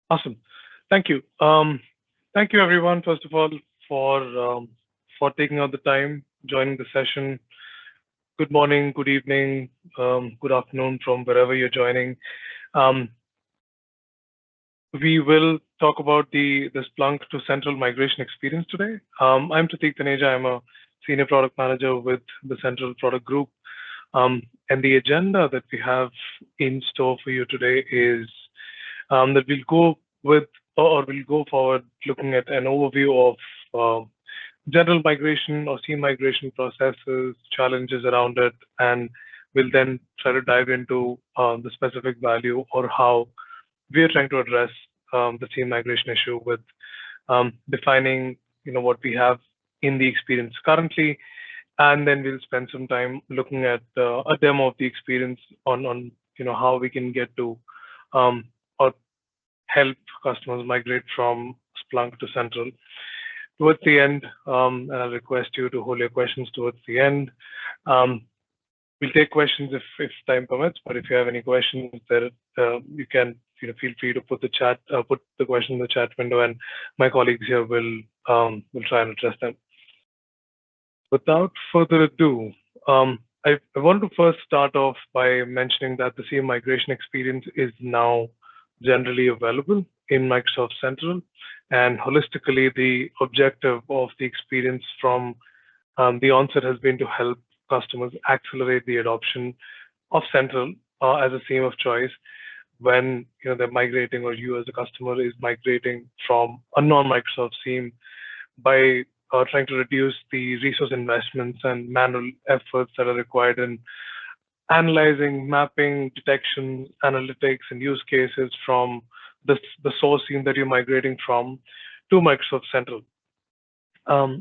Awesome. Thank you. Thank you, everyone, first of all, for um, for taking out the time, joining the session. Good morning, good evening, good afternoon from wherever you're joining. Um, we will talk about the Splunk to Central migration experience today. I'm Prateek Taneja. I'm a senior product manager with the Central Product Group. And the agenda that we have in store for you today is that we'll go with or we'll go forward looking at an overview of general migration or SIEM migration processes, challenges around it, and we'll then try to dive into the specific value or how we are trying to address the SIEM migration issue with defining what we have in the experience currently, and then we'll spend some time looking at a demo of the experience on how we can get to or help customers migrate from Splunk to Central. Towards the end, and I'll request you to hold your questions towards the end. Um, we'll take questions if time permits, but if you have any questions, there you can feel free to put the question in the chat window, and my colleagues here will try and address them. Without further ado, I want to first start off by mentioning that the SIEM migration experience is now generally available in Microsoft Sentinel, and holistically, the objective of the experience from the onset has been to help customers accelerate the adoption of Sentinel as a SIEM of choice when they're migrating, or you as a customer is migrating from a non-Microsoft SIEM by trying to reduce the resource investments and manual efforts that are required in analyzing, mapping, detection, analytics, and use cases from the source SIEM that you're migrating from to Microsoft Central.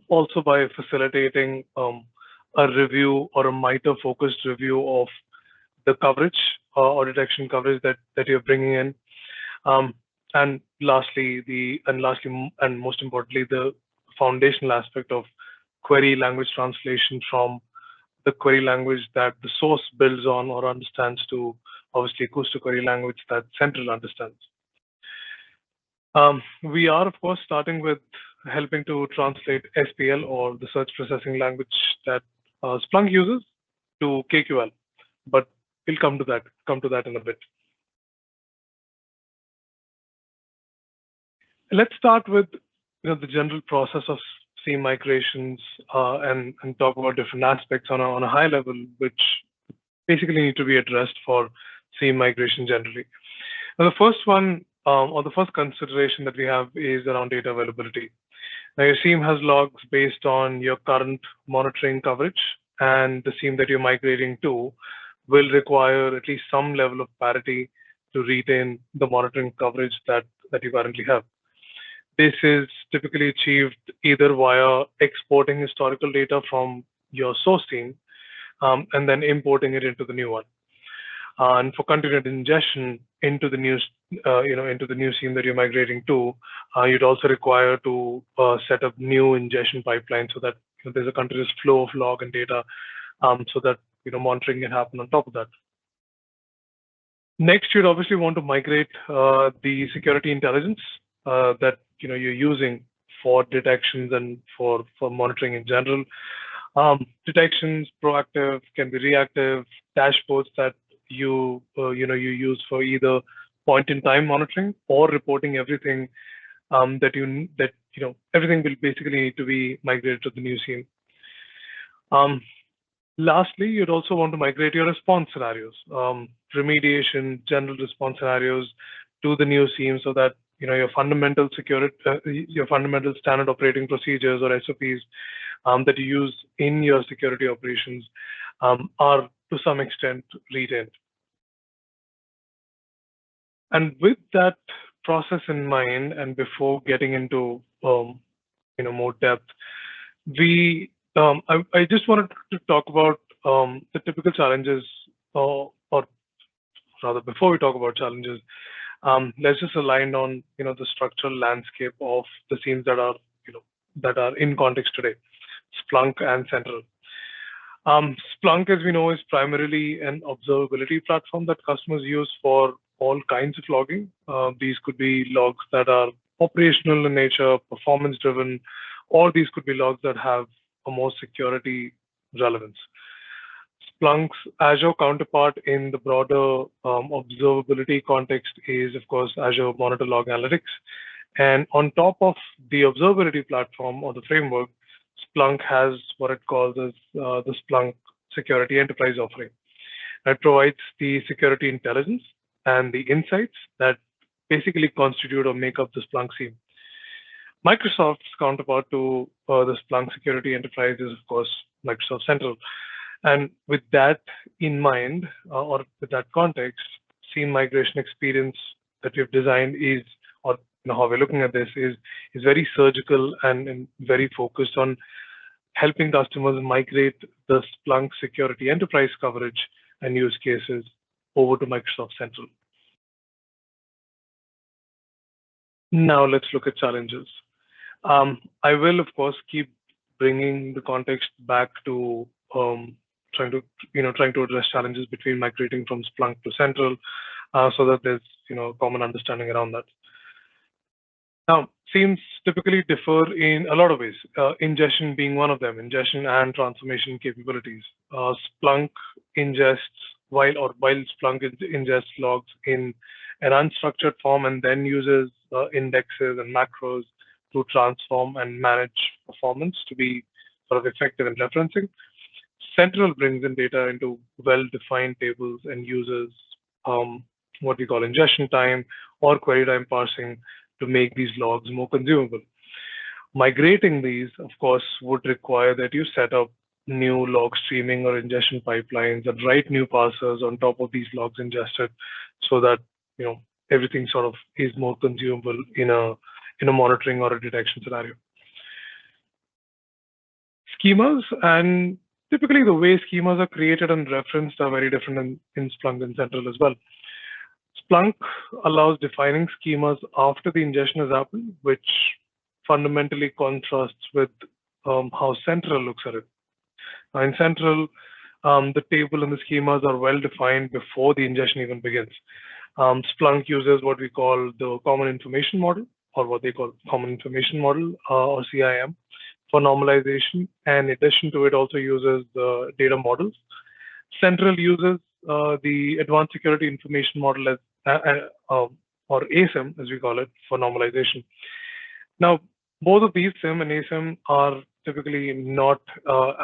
Also by facilitating a review or a MITRE-focused review of the coverage or detection coverage that you're bringing in. And lastly, and most importantly, the foundational aspect of query language translation from the query language that the source builds on or understands to obviously goes to query language that Central understands. We are, of course, starting with helping to translate SPL, or the search processing language that Splunk uses, to KQL, but we'll come to that in a bit. Let's start with the general process of SIEM migrations and talk about different aspects on a high level, which basically need to be addressed for SIEM migration generally. Now, the first one or the first consideration that we have is around data availability. Now, your SIEM has logs based on your current monitoring coverage, and the SIEM that you're migrating to will require at least some level of parity to retain the monitoring coverage that you currently have. This is typically achieved either via exporting historical data from your source SIEM and then importing it into the new one. And for continued ingestion into the new, into the new SIEM that you're migrating to, you'd also require to set up new ingestion pipelines so that there's a continuous flow of log and data, so that monitoring can happen on top of that. Next, you'd obviously want to migrate the security intelligence that you're using for detections and for monitoring in general. Detections, proactive, can be reactive, dashboards that you use for either point-in-time monitoring or reporting everything everything will basically need to be migrated to the new SIEM. Lastly, you'd also want to migrate your response scenarios, remediation, general response scenarios to the new SIEM so that your fundamental security, your fundamental standard operating procedures or SOPs that you use in your security operations are to some extent retained. And with that process in mind, and before getting into more depth, I just wanted to talk about the typical challenges, or rather, before we talk about challenges, let's just align on the structural landscape of the SIEMs that are in context today, Splunk and Sentinel. Splunk, as we know, is primarily an observability platform that customers use for all kinds of logging. These could be logs that are operational in nature, performance driven, or these could be logs that have a more security relevance. Splunk's Azure counterpart in the broader observability context is, of course, Azure Monitor Log Analytics. And on top of the observability platform or the framework, Splunk has what it calls as the Splunk Security Enterprise offering. It provides the security intelligence and the insights that basically constitute or make up the Splunk SIEM. Microsoft's counterpart to the Splunk Security Enterprise is, of course, Microsoft Sentinel. And with that in mind, or with that context, SIEM migration experience that we've designed is, or how we're looking at this is very surgical and very focused on helping customers migrate the Splunk Security Enterprise coverage and use cases over to Microsoft Sentinel. Now let's look at challenges. I will, of course, keep bringing the context back to trying to address challenges between migrating from Splunk to Sentinel, so that there's common understanding around that. Now, SIEMs typically differ in a lot of ways, ingestion being one of them, ingestion and transformation capabilities. Splunk ingests, while Splunk ingests logs in an unstructured form and then uses indexes and macros to transform and manage performance to be sort of effective in referencing. Sentinel brings in data into well-defined tables and uses what we call ingestion time or query time parsing to make these logs more consumable. Migrating these, of course, would require that you set up new log streaming or ingestion pipelines and write new parsers on top of these logs ingested, so that everything sort of is more consumable in a monitoring or a detection scenario. Schemas, and typically the way schemas are created and referenced are very different in Splunk and Sentinel as well. Splunk allows defining schemas after the ingestion has happened, which fundamentally contrasts with how Sentinel looks at it. Now, in Sentinel, the table and the schemas are well defined before the ingestion even begins. Splunk uses what we call the Common Information Model, or what they call Common Information Model, or CIM, for normalization. And in addition to it, also uses the data models. Sentinel uses the Advanced Security Information Model as or ASIM, as we call it, for normalization. Now, both of these, SIM and ASIM, are typically not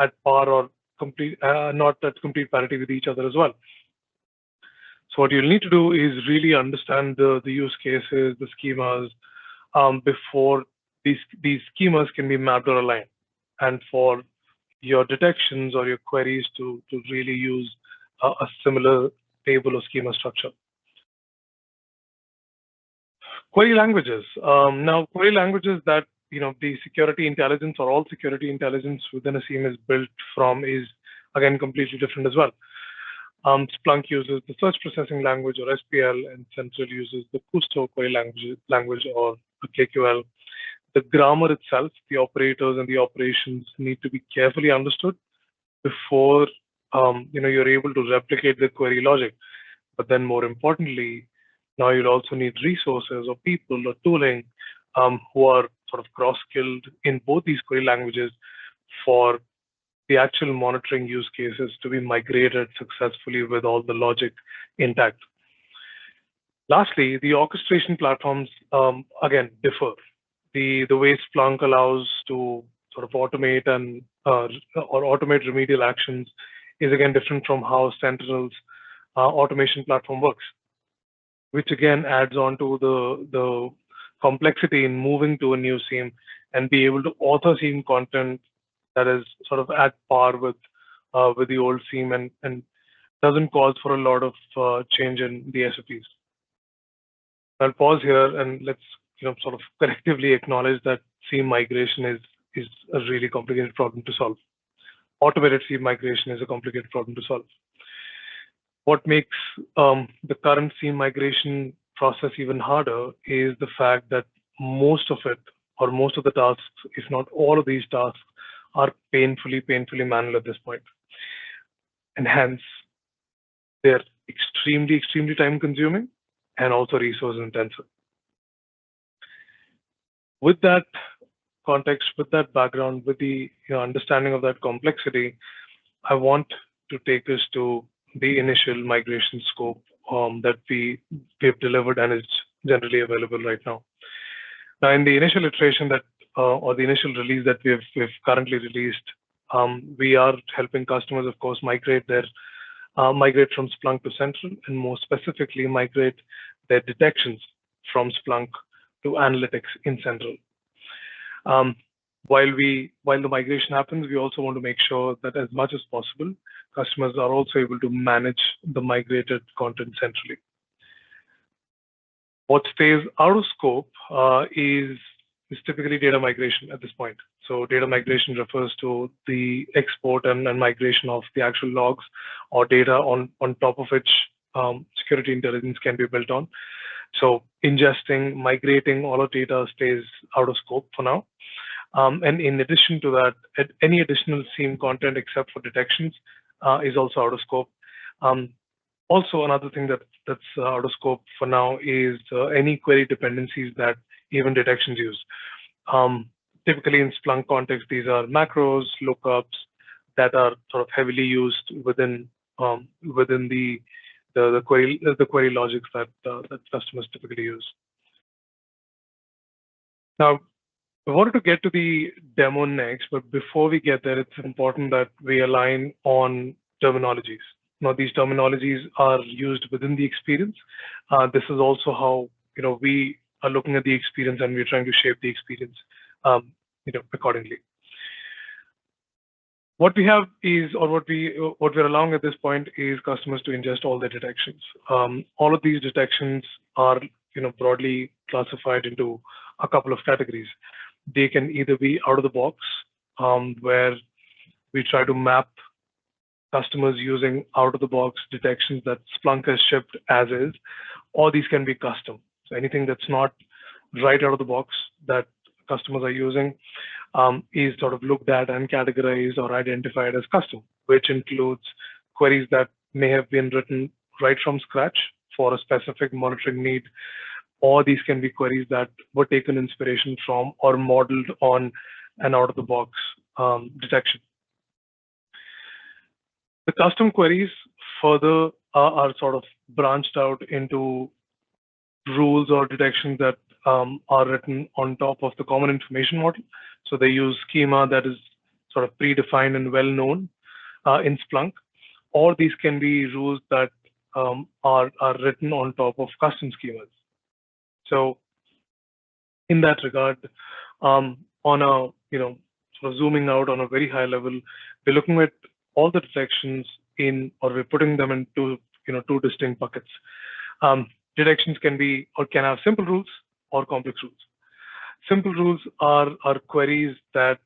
at par or not at complete parity with each other as well. So what you'll need to do is really understand the use cases, the schemas, before these schemas can be mapped or aligned, and for your detections or your queries to really use a similar table or schema structure. Query languages. Now, query languages that the security intelligence or all security intelligence within a SIEM is built from is again completely different as well. Splunk uses the search processing language or SPL, and Sentinel uses the Kusto query language or the KQL. The grammar itself, the operators and the operations need to be carefully understood before you're able to replicate the query logic. But then more importantly, now you'll also need resources or people or tooling who are sort of cross-skilled in both these query languages for the actual monitoring use cases to be migrated successfully with all the logic intact. Lastly, the orchestration platforms again differ. The way Splunk allows to sort of automate and or automate remedial actions is again different from how Sentinel's automation platform works, which again adds on to the complexity in moving to a new SIEM and be able to author SIEM content that is sort of at par with the old SIEM and doesn't cause for a lot of change in the SOPs. I'll pause here and let's sort of collectively acknowledge that SIEM migration is a really complicated problem to solve. Automated SIEM migration is a complicated problem to solve. What makes the current SIEM migration process even harder is the fact that most of it, or most of the tasks, if not all of these tasks, are painfully manual at this point. And hence, they're extremely time consuming and also resource intensive. With that context, with that background, with the understanding of that complexity, I want to take us to the initial migration scope that we've delivered and is generally available right now. Now, in the initial iteration that or the initial release that we've currently released, we are helping customers, of course, migrate from Splunk to Central, and more specifically, migrate their detections from Splunk to analytics in Central. While the migration happens, we also want to make sure that as much as possible, customers are also able to manage the migrated content centrally. What stays out of scope is typically data migration at this point. So data migration refers to the export and migration of the actual logs or data on top of which security intelligence can be built on. So ingesting, migrating all of data stays out of scope for now. And in addition to that, any additional SIEM content except for detections is also out of scope. Also, another thing that's out of scope for now is any query dependencies that even detections use. Typically in Splunk context, these are macros, lookups that are sort of heavily used within the query logics that customers typically use. Now, I wanted to get to the demo next, but before we get there, it's important that we align on terminologies. Now, these terminologies are used within the experience. This is also how we are looking at the experience, and we're trying to shape the experience accordingly. What we have is, or what we're allowing at this point is customers to ingest all their detections. All of these detections are broadly classified into a couple of categories. They can either be out of the box, where we try to map customers using out of the box detections that Splunk has shipped as is, or these can be custom. So anything that's not right out of the box that customers are using is sort of looked at and categorized or identified as custom, which includes queries that may have been written right from scratch for a specific monitoring need, or these can be queries that were taken inspiration from or modeled on an out-of-the-box detection. The custom queries further are sort of branched out into rules or detections that are written on top of the common information model. So they use schema that is sort of predefined and well-known in Splunk, or these can be rules that are written on top of custom schemas. So in that regard, on a sort of zooming out on a very high level, we're looking at all the detections or we're putting them into two distinct buckets. Detections can have simple rules or complex rules. Simple rules are queries that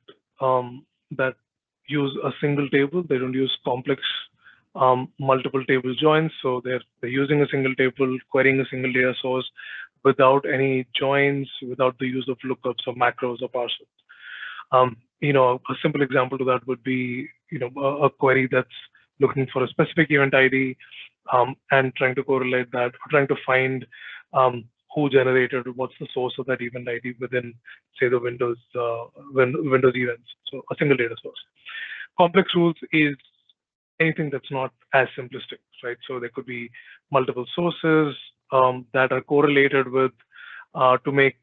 use a single table. They don't use complex multiple table joins. So they're using a single table, querying a single data source without any joins, without the use of lookups or macros or parsers. A simple example to that would be a query that's looking for a specific event ID and trying to correlate that, or trying to find who generated, what's the source of that event ID within, say, the Windows events. So a single data source. Complex rules is anything that's not as simplistic, right? So there could be multiple sources that are correlated with to make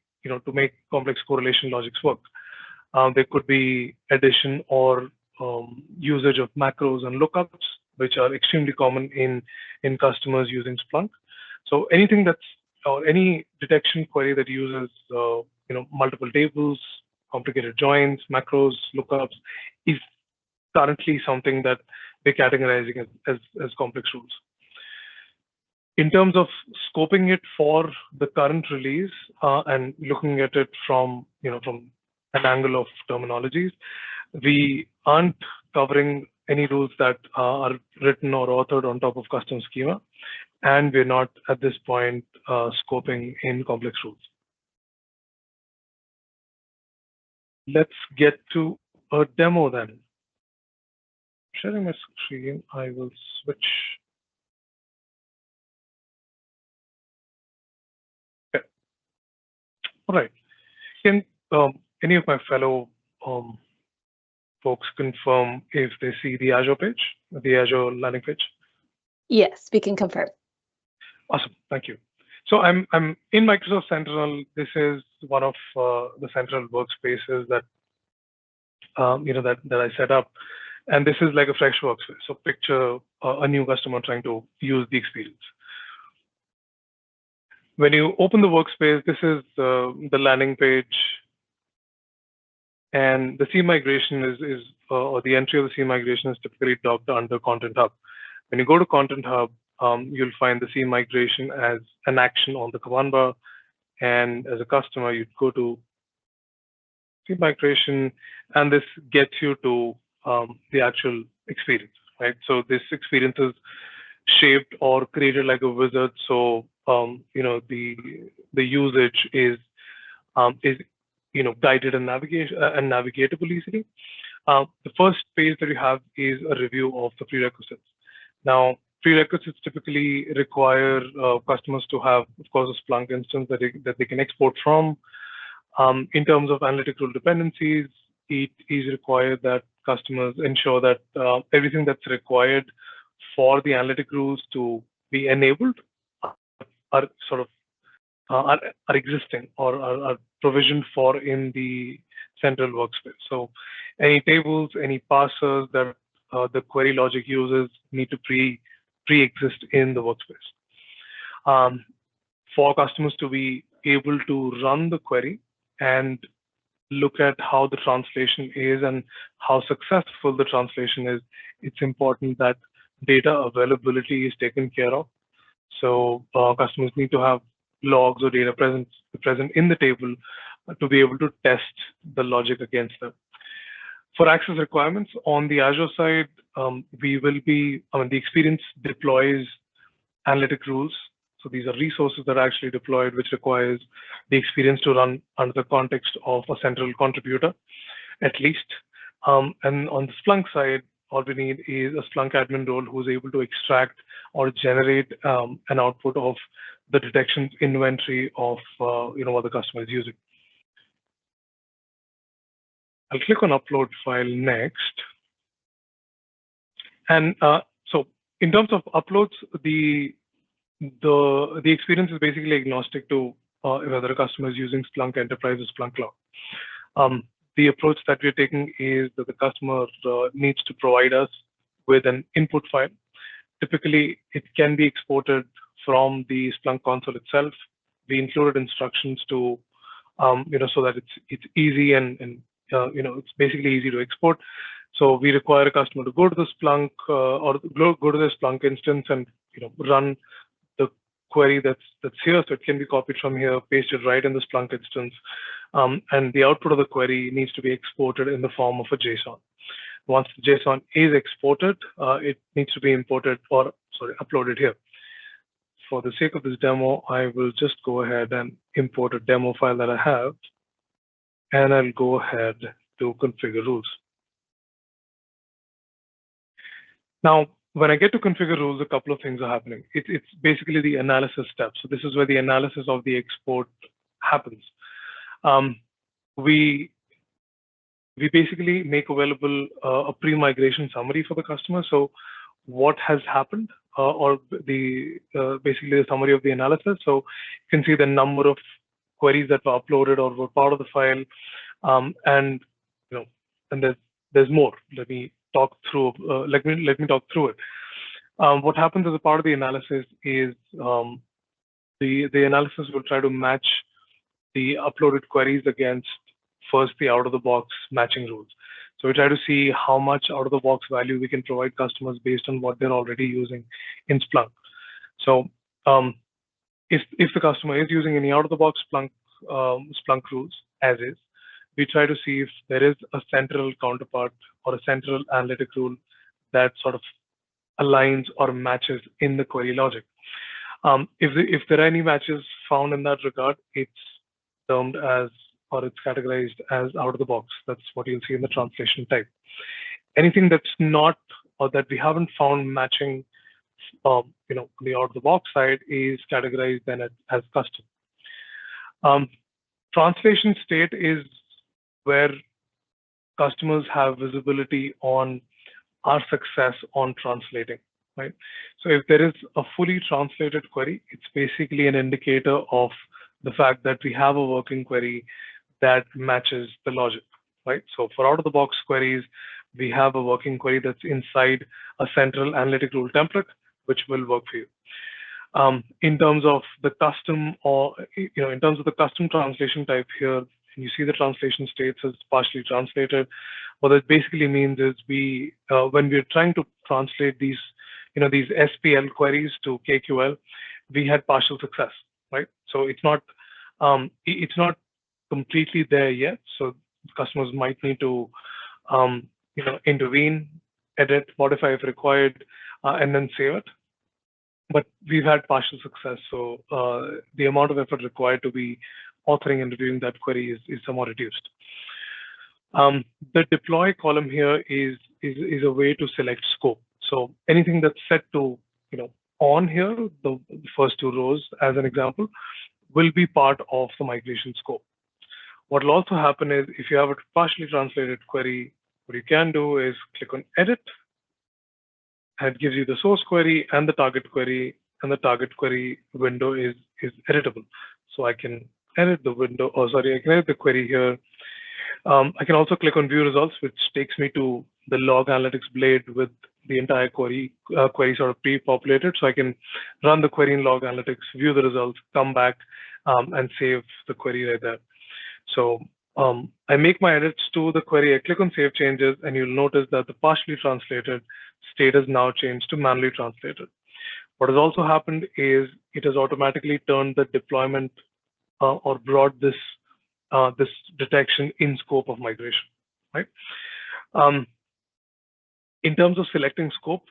complex correlation logics work. There could be addition or usage of macros and lookups, which are extremely common in customers using Splunk. So anything or any detection query that uses multiple tables, complicated joins, macros, lookups is currently something that we're categorizing as complex rules. In terms of scoping it for the current release and looking at it from an angle of terminologies, we aren't covering any rules that are written or authored on top of custom schema, and we're not at this point scoping in complex rules. Let's get to a demo then. Sharing my screen, I will switch. All right. Can any of my fellow folks confirm if they see the Azure page, the Azure landing page? Yes, we can confirm. Awesome. Thank you. So I'm in Microsoft Sentinel. This is one of the Sentinel workspaces that that I set up, and this is like a fresh workspace. So picture a new customer trying to use the experience. When you open the workspace, this is the landing page, and the SIEM migration is or the entry of the SIEM migration is typically docked under Content Hub. When you go to Content Hub, you'll find the SIEM migration as an action on the command bar, and as a customer, you'd go to SIEM migration, and this gets you to the actual experience, right? So this experience is shaped or created like a wizard. So the usage is guided and navigatable easily. The first page that you have is a review of the prerequisites. Now, prerequisites typically require customers to have, of course, a Splunk instance that they can export from. In terms of analytic rule dependencies, it is required that customers ensure that everything that's required for the analytic rules to be enabled are sort of are existing or are provisioned for in the central workspace. So any tables, any parsers that the query logic uses need to pre-exist in the workspace. For customers to be able to run the query and look at how the translation is and how successful the translation is, it's important that data availability is taken care of. So customers need to have logs or data present in the table to be able to test the logic against them. For access requirements on the Azure side, the experience deploys analytic rules. So these are resources that are actually deployed, which requires the experience to run under the context of a central contributor, at least. And on the Splunk side, all we need is a Splunk admin role who's able to extract or generate an output of the detection inventory of what the customer is using. I'll click on upload file next. And so in terms of uploads, the experience is basically agnostic to whether a customer is using Splunk Enterprise or Splunk Cloud. The approach that we're taking is that the customer needs to provide us with an input file. Typically, it can be exported from the Splunk console itself. We included instructions to, so that it's easy and it's basically easy to export. So we require a customer to go to the Splunk or go to the Splunk instance and run the query that's here. So it can be copied from here, pasted right in the Splunk instance, and the output of the query needs to be exported in the form of a JSON. Once the JSON is exported, it needs to be uploaded here. For the sake of this demo, I will just go ahead and import a demo file that I have, and I'll go ahead to configure rules. Now, when I get to configure rules, a couple of things are happening. It's basically the analysis step. So this is where the analysis of the export happens. We basically make available a pre-migration summary for the customer. So what has happened, or basically the summary of the analysis. So you can see the number of queries that were uploaded or were part of the file, and there's more. Let me talk through. Let me talk through it. What happens as a part of the analysis is the analysis will try to match the uploaded queries against first the out-of-the-box matching rules. So we try to see how much out-of-the-box value we can provide customers based on what they're already using in Splunk. So if the customer is using any out-of-the-box Splunk rules as is, we try to see if there is a central counterpart or a central analytic rule that sort of aligns or matches in the query logic. If there are any matches found in that regard, it's termed as, or it's categorized as out of the box. That's what you'll see in the translation type. Anything that's not, or that we haven't found matching, on the out of the box side is categorized then as custom. Translation state is where customers have visibility on our success on translating, right? So if there is a fully translated query, it's basically an indicator of the fact that we have a working query that matches the logic, right? So for out-of-the-box queries, we have a working query that's inside a central analytic rule template, which will work for you. In terms of the custom in terms of the custom translation type here, you see the translation states as partially translated. What that basically means is when we're trying to translate these SPL queries to KQL, we had partial success, right? So it's not completely there yet. So customers might need to, intervene, edit, modify if required, and then save it. But we've had partial success. So the amount of effort required to be authoring and reviewing that query is somewhat reduced. The deploy column here is a way to select scope. So anything that's set to, on here, the first two rows as an example, will be part of the migration scope. What will also happen is if you have a partially translated query, what you can do is click on edit, and it gives you the source query and the target query, and the target query window is editable. So I can edit the window, I can edit the query here. I can also click on view results, which takes me to the log analytics blade with the entire query sort of pre-populated. So I can run the query in log analytics, view the results, come back and save the query right there. So I make my edits to the query, I click on save changes, and you'll notice that the partially translated state has now changed to manually translated. What has also happened is it has automatically turned the deployment or brought this detection in scope of migration, right? In terms of selecting scope,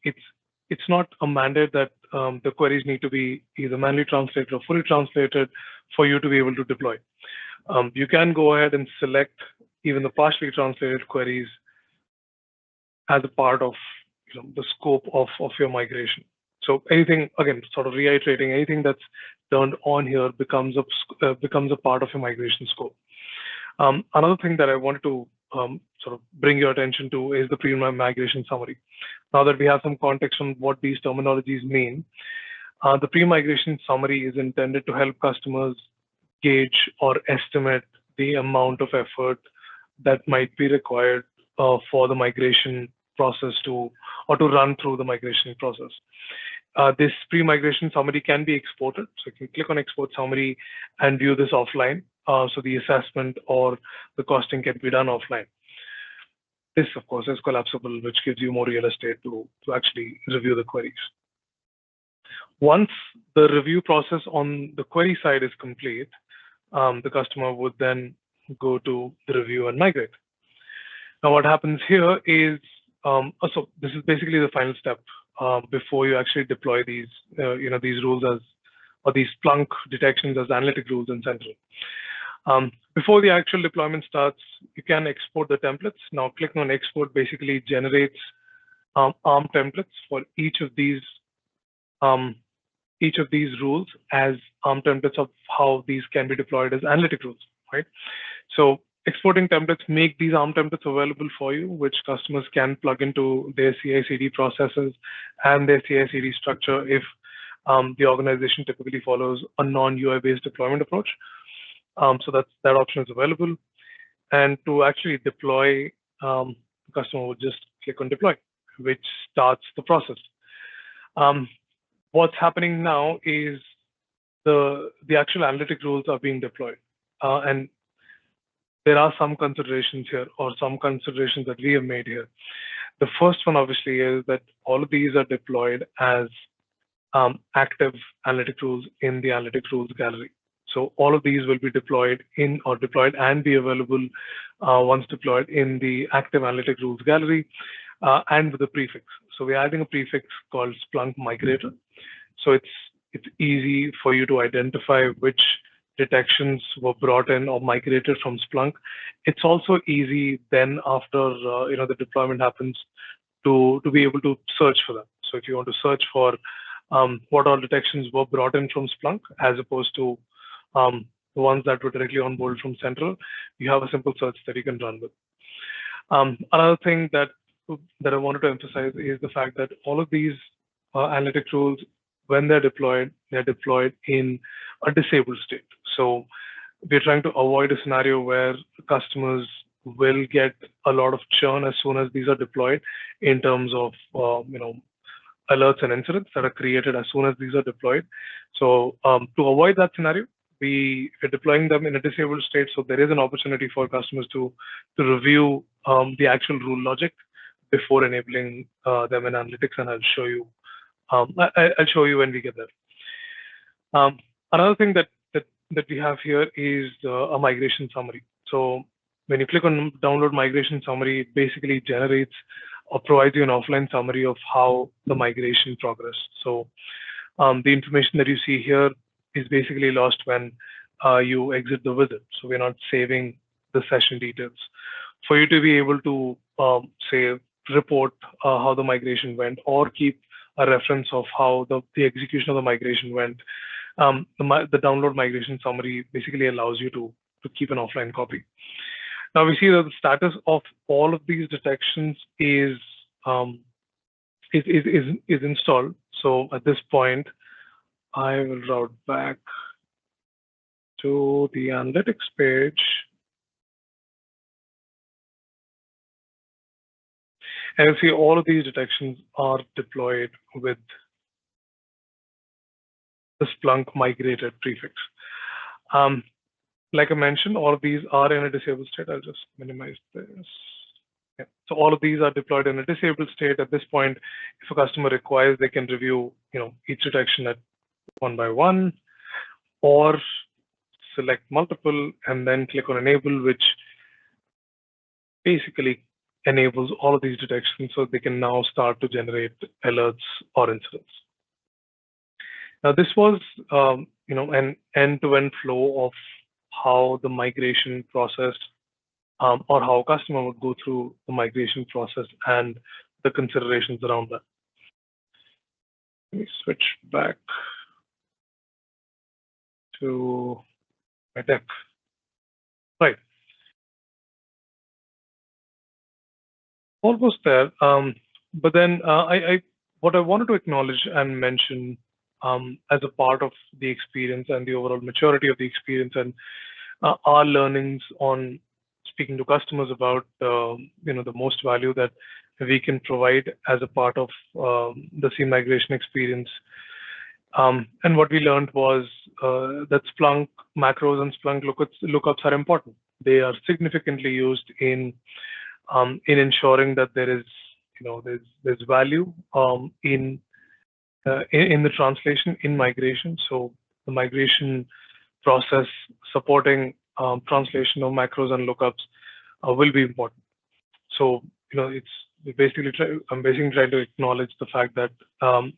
it's not a mandate that the queries need to be either manually translated or fully translated for you to be able to deploy. You can go ahead and select even the partially translated queries as a part of the scope of your migration. So anything, again, sort of reiterating, anything that's turned on here becomes a part of your migration scope. Another thing that I wanted to sort of bring your attention to is the pre-migration summary. Now that we have some context on what these terminologies mean, the pre-migration summary is intended to help customers gauge or estimate the amount of effort that might be required for the migration process to run through the migration process. This pre-migration summary can be exported. So you can click on export summary and view this offline. So the assessment or the costing can be done offline. This, of course, is collapsible, which gives you more real estate to actually review the queries. Once the review process on the query side is complete, the customer would then go to the review and migrate. Now, what happens here is, so this is basically the final step before you actually deploy these, these rules or these Splunk detections as analytic rules in Sentinel. Before the actual deployment starts, you can export the templates. Now, clicking on export basically generates ARM templates for each of these rules as ARM templates of how these can be deployed as analytic rules, right? So exporting templates make these ARM templates available for you, which customers can plug into their CI/CD processes and their CI/CD structure if the organization typically follows a non-UI based deployment approach. So that option is available. And to actually deploy, the customer would just click on deploy, which starts the process. What's happening now is the actual analytic rules are being deployed. And there are some considerations here, or some considerations that we have made here. The first one, obviously, is that all of these are deployed as active analytic rules in the analytic rules gallery. So all of these will be deployed and be available once deployed in the active analytic rules gallery and with a prefix. So we're adding a prefix called Splunk Migrator. So it's easy for you to identify which detections were brought in or migrated from Splunk. It's also easy then after the deployment happens to be able to search for them. So if you want to search for what all detections were brought in from Splunk, as opposed to the ones that were directly onboarded from Central, you have a simple search that you can run with. Another thing that I wanted to emphasize is the fact that all of these analytic tools, when they're deployed in a disabled state. So we're trying to avoid a scenario where customers will get a lot of churn as soon as these are deployed in terms of alerts and incidents that are created as soon as these are deployed. So to avoid that scenario, we are deploying them in a disabled state. So there is an opportunity for customers to review the actual rule logic before enabling them in analytics, and I'll show you. I'll show you when we get there. Another thing that we have here is a migration summary. So when you click on download migration summary, it basically generates or provides you an offline summary of how the migration progressed. So the information that you see here is basically lost when you exit the visit. So we're not saving the session details. For you to be able to say report how the migration went, or keep a reference of how the execution of the migration went, the download migration summary basically allows you to keep an offline copy. Now we see that the status of all of these detections is installed. So at this point, I will route back to the analytics page. And you'll see all of these detections are deployed with the Splunk migrated prefix. Like I mentioned, all of these are in a disabled state. I'll just minimize this. Yeah. So all of these are deployed in a disabled state. At this point, if a customer requires, they can review each detection at one by one, or select multiple and then click on enable, which basically enables all of these detections so they can now start to generate alerts or incidents. Now, this was an end-to-end flow of how the migration process or how a customer would go through the migration process and the considerations around that. Let me switch back to my deck. Right. Almost there. But then what I wanted to acknowledge and mention as a part of the experience and the overall maturity of the experience and our learnings on speaking to customers about the most value that we can provide as a part of the SIEM migration experience. And what we learned was that Splunk macros and Splunk lookups are important. They are significantly used in ensuring that there is there's value in the translation in migration. So the migration process supporting translation of macros and lookups will be important. So I'm basically trying to acknowledge the fact that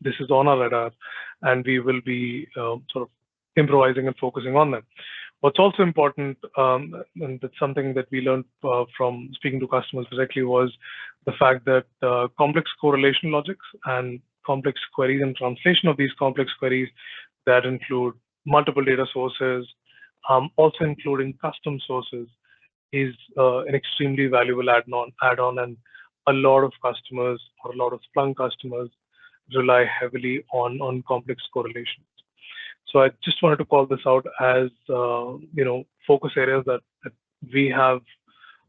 this is on our radar, and we will be sort of improvising and focusing on them. What's also important, and that's something that we learned from speaking to customers directly, was the fact that complex correlation logics and complex queries and translation of these complex queries that include multiple data sources, also including custom sources, is an extremely valuable add-on, and a lot of customers or a lot of Splunk customers rely heavily on complex correlations. So I just wanted to call this out as focus areas that we have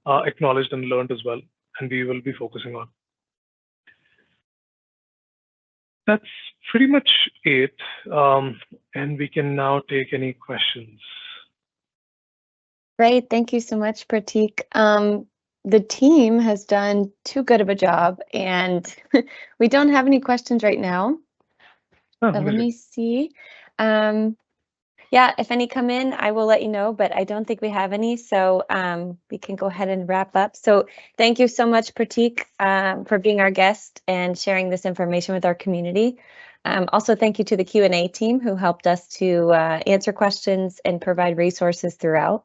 acknowledged and learned as well, and we will be focusing on. That's pretty much it, and we can now take any questions. Great, thank you so much, Prateek. The team has done too good of a job, and we don't have any questions right now. But let me see. Yeah, if any come in, I will let you know, but I don't think we have any, so we can go ahead and wrap up. So thank you so much, Prateek, for being our guest and sharing this information with our community. Also, thank you to the Q&A team who helped us to answer questions and provide resources throughout.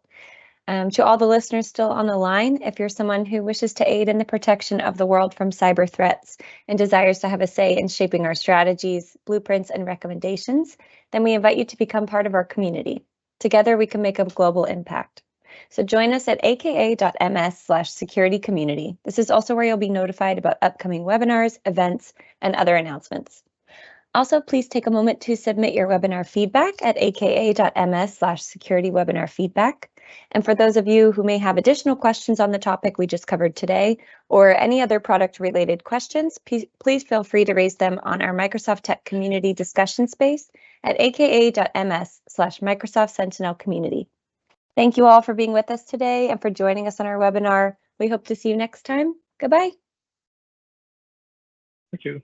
To all the listeners still on the line, if you're someone who wishes to aid in the protection of the world from cyber threats and desires to have a say in shaping our strategies, blueprints, and recommendations, then we invite you to become part of our community. Together, we can make a global impact. So join us at aka.ms/security-community. This is also where you'll be notified about upcoming webinars, events, and other announcements. Also, please take a moment to submit your webinar feedback at aka.ms/security-webinar-feedback. And for those of you who may have additional questions on the topic we just covered today, or any other product-related questions, please feel free to raise them on our Microsoft Tech Community discussion space at aka.ms/Microsoft Sentinel Community. Thank you all for being with us today and for joining us on our webinar. We hope to see you next time. Goodbye. Thank you.